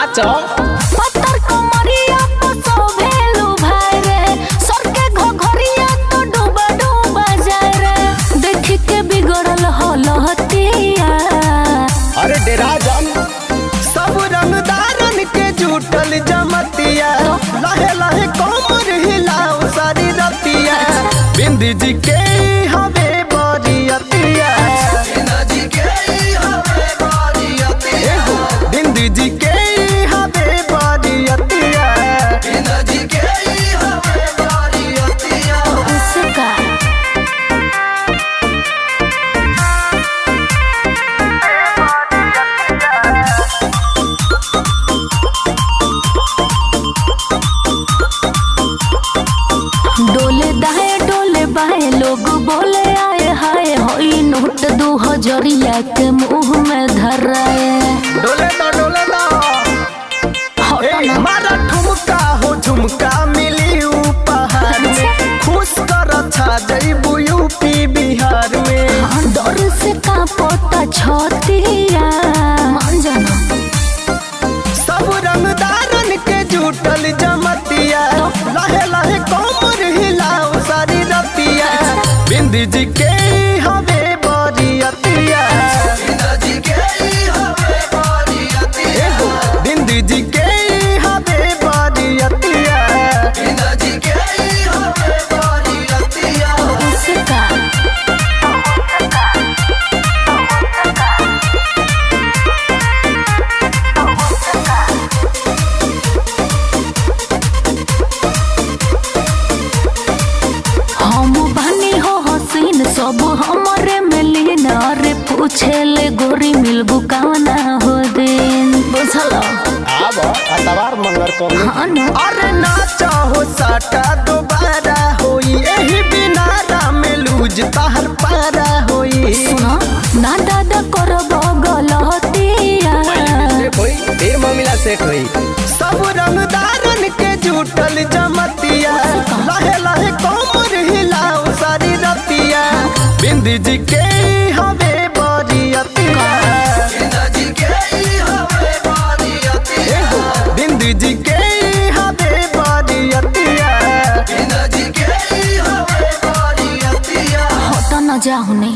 नाचो पत्थर कमरिया को सोभेलू भाई रे सर के घघरिया तो डूबा डूबा जाए रे देख के बिगड़ल हलहतिया। अरे डेरा जान सब रंगदारन के जुटल जमतिया लहे लहे कोमर हिलाओ सारी रतिया बिंदी जी के हवे बरियतिया बिंदी जी के हवे बरियतिया उसका डोले दाए डोले बाए लोग बोले आए हाय होई नोट 2000 के मुंह में धराए डोले दो मारा ठुमका हो झुमका मिली उपहार में खुश कर छा जइबू यूपी बिहार में डर से कांपता छतिया मान जाना सब रंगदारन के जुटल जमतिया लहे लहे कोमर हिलाओ सारी रतिया बिंदी जी के हवे बरियतिया बिंदी जी के हवे बरियतिया उसका हम बनी हो हसीन सब हमारे मिलीन अरे पूछे ले गोरी मिलबू काना हो दिन बुझल आब अतवार मंगर को हाँ न अरे नाचा हो साटा दोबारा होई एही बिना राम लूज तहर पारा होई सुना ना दादा करब गलतिया फिर मामला सेट होई सब रंगदारन के जुटल जमतिया लहे लहे कोमर हिलाओ सारी रतिया बिंदी जी के हवे बरियतिया बिंदी जी के हवे बरियतिया हट न जाहुनी।